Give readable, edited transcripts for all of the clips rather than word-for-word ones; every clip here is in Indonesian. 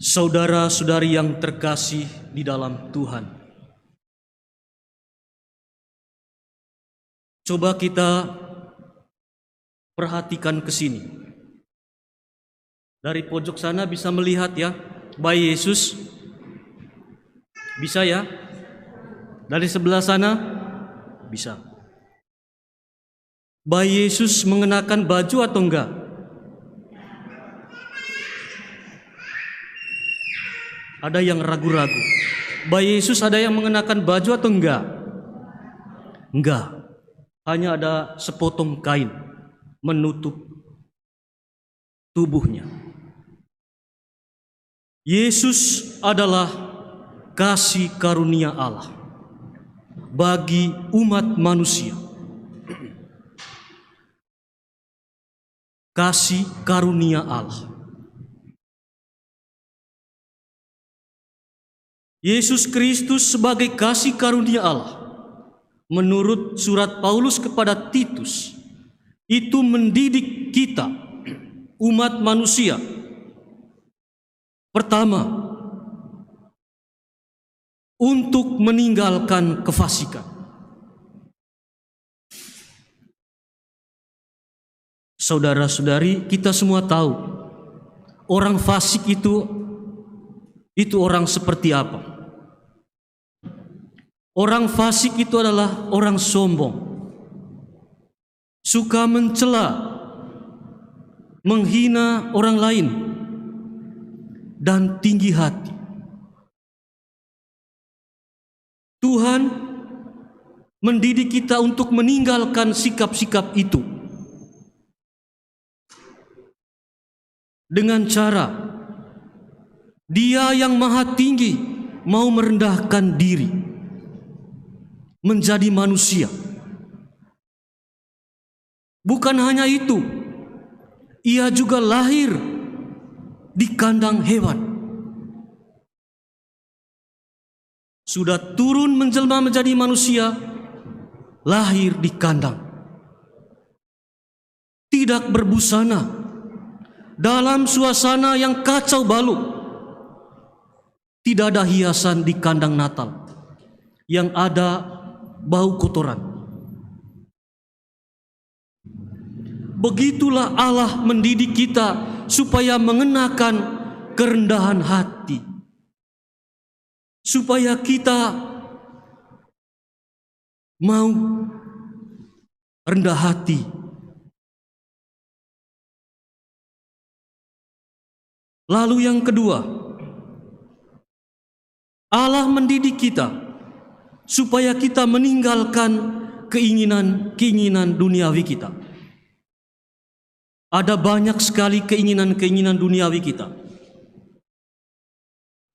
Saudara-saudari yang terkasih di dalam Tuhan, coba kita perhatikan ke sini. Dari pojok sana bisa melihat ya, bayi Yesus. Bisa ya? Dari sebelah sana bisa. Bayi Yesus mengenakan baju atau enggak? Ada yang ragu-ragu. Bayi Yesus ada yang mengenakan baju atau enggak? Enggak. Hanya ada sepotong kain menutup tubuhnya. Yesus adalah kasih karunia Allah bagi umat manusia. Kasih karunia Allah. Yesus Kristus sebagai kasih karunia Allah, menurut surat Paulus kepada Titus, itu mendidik kita, umat manusia. Pertama, untuk meninggalkan kefasikan. Saudara-saudari, kita semua tahu orang fasik itu orang seperti apa? Orang fasik itu adalah orang sombong, suka mencela, menghina orang lain, dan tinggi hati. Tuhan mendidik kita untuk meninggalkan sikap-sikap itu dengan cara Dia yang maha tinggi mau merendahkan diri menjadi manusia. Bukan hanya itu, Ia juga lahir di kandang hewan. Sudah turun menjelma menjadi manusia, lahir di kandang. Tidak berbusana dalam suasana yang kacau balau. Tidak ada hiasan di kandang Natal yang ada bau kotoran. Begitulah Allah mendidik kita supaya mengenakan kerendahan hati, supaya kita mau rendah hati. Lalu yang kedua, Allah mendidik kita supaya kita meninggalkan keinginan-keinginan duniawi kita. Ada banyak sekali keinginan-keinginan duniawi kita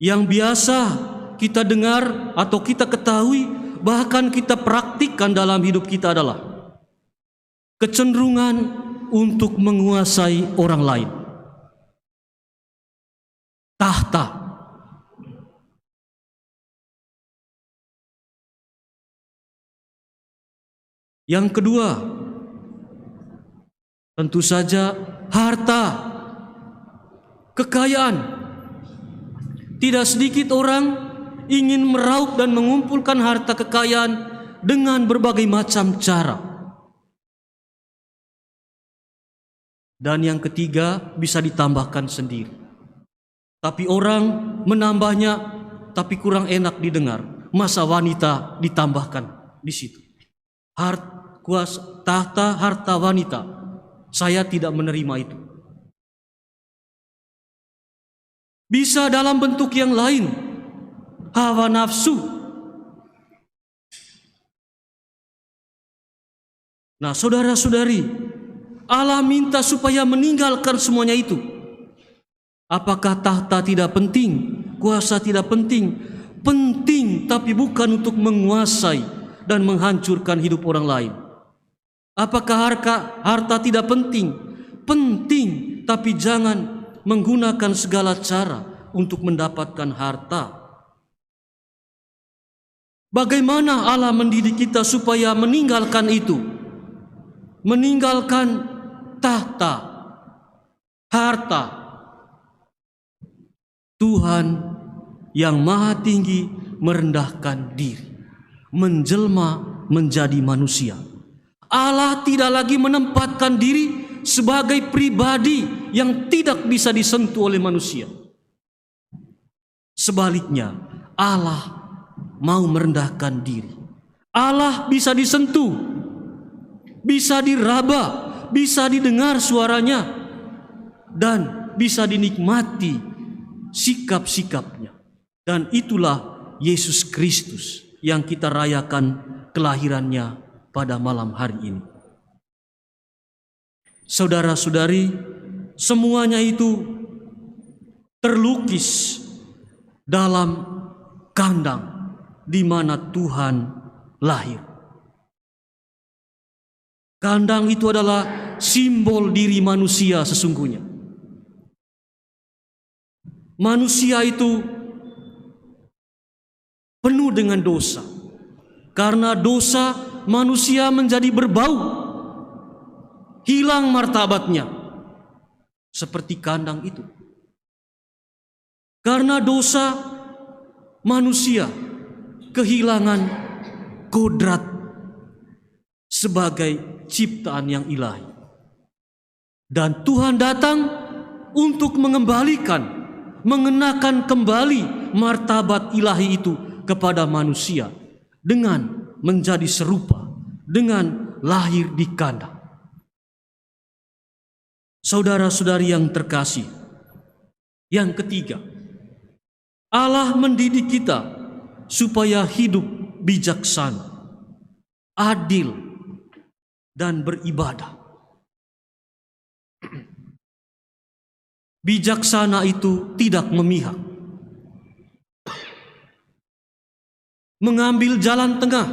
yang biasa kita dengar atau kita ketahui, bahkan kita praktikkan dalam hidup kita adalah kecenderungan untuk menguasai orang lain. Tahta. Yang kedua, tentu saja harta, kekayaan. Tidak sedikit orang ingin meraup dan mengumpulkan harta kekayaan dengan berbagai macam cara. Dan yang ketiga, bisa ditambahkan sendiri. Tapi orang menambahnya, tapi kurang enak didengar. Masa wanita ditambahkan di situ. Tahta harta wanita, saya tidak menerima itu. Bisa dalam bentuk yang lain, hawa nafsu. Nah, saudara-saudari, Allah minta supaya meninggalkan semuanya itu. Apakah tahta tidak penting? Kuasa tidak penting? Penting, tapi bukan untuk menguasai dan menghancurkan hidup orang lain. Apakah harta tidak penting? Penting, tapi jangan menggunakan segala cara untuk mendapatkan harta. Bagaimana Allah mendidik kita supaya meninggalkan itu? Meninggalkan tahta, harta. Tuhan yang Maha Tinggi merendahkan diri, menjelma menjadi manusia. Allah tidak lagi menempatkan diri sebagai pribadi yang tidak bisa disentuh oleh manusia. Sebaliknya, Allah mau merendahkan diri. Allah bisa disentuh, bisa diraba, bisa didengar suaranya, dan bisa dinikmati sikap-sikapnya. Dan itulah Yesus Kristus yang kita rayakan kelahirannya pada malam hari ini. Saudara-saudari, semuanya itu terlukis dalam kandang di mana Tuhan lahir. Kandang itu adalah simbol diri manusia sesungguhnya. Manusia itu penuh dengan dosa. Karena dosa, manusia menjadi berbau, hilang martabatnya, seperti kandang itu. Karena dosa, manusia kehilangan kodrat sebagai ciptaan yang ilahi. Dan Tuhan datang untuk mengembalikan, mengenakan kembali martabat ilahi itu kepada manusia dengan menjadi serupa, dengan lahir di kandang. Saudara-saudari yang terkasih, yang ketiga, Allah mendidik kita supaya hidup bijaksana, adil, dan beribadah. Bijaksana itu tidak memihak, mengambil jalan tengah,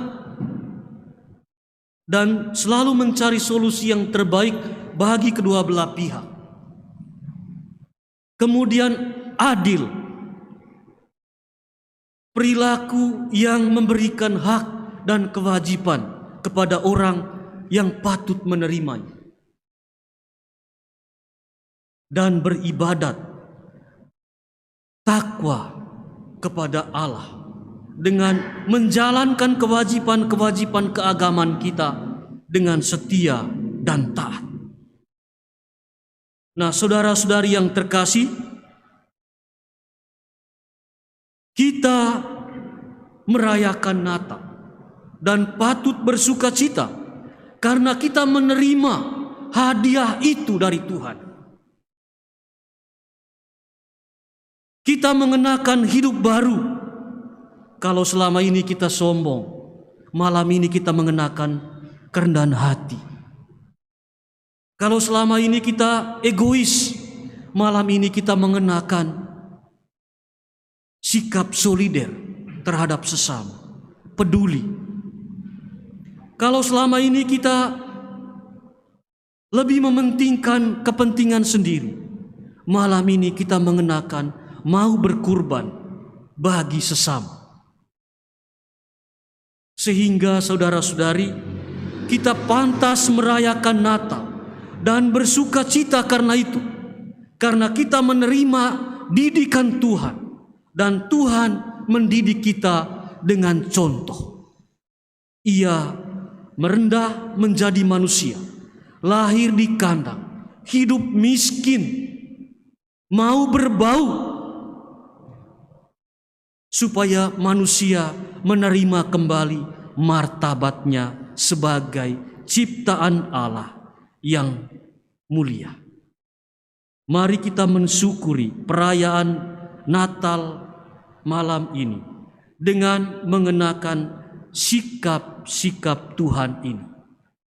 dan selalu mencari solusi yang terbaik bagi kedua belah pihak. Kemudian adil, perilaku yang memberikan hak dan kewajiban kepada orang yang patut menerimanya. Dan beribadat, takwa kepada Allah dengan menjalankan kewajiban-kewajiban keagamaan kita dengan setia dan taat. Nah, saudara-saudari yang terkasih, kita merayakan Natal dan patut bersuka cita karena kita menerima hadiah itu dari Tuhan. Kita mengenakan hidup baru. Kalau selama ini kita sombong, malam ini kita mengenakan kerendahan hati. Kalau selama ini kita egois, malam ini kita mengenakan sikap solider terhadap sesama, peduli. Kalau selama ini kita lebih mementingkan kepentingan sendiri, malam ini kita mengenakan mau berkurban bagi sesama. Sehingga saudara-saudari, kita pantas merayakan Natal dan bersuka cita karena itu. Karena kita menerima didikan Tuhan. Dan Tuhan mendidik kita dengan contoh. Ia merendah menjadi manusia, lahir di kandang, hidup miskin, mau berbau, supaya manusia menerima kembali martabatnya sebagai ciptaan Allah yang mulia. Mari kita mensyukuri perayaan Natal malam ini dengan mengenakan sikap-sikap Tuhan ini,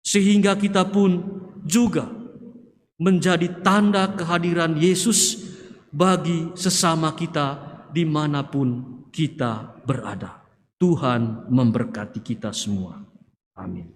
sehingga kita pun juga menjadi tanda kehadiran Yesus bagi sesama kita dimanapun kita berada. Tuhan memberkati kita semua. Amin.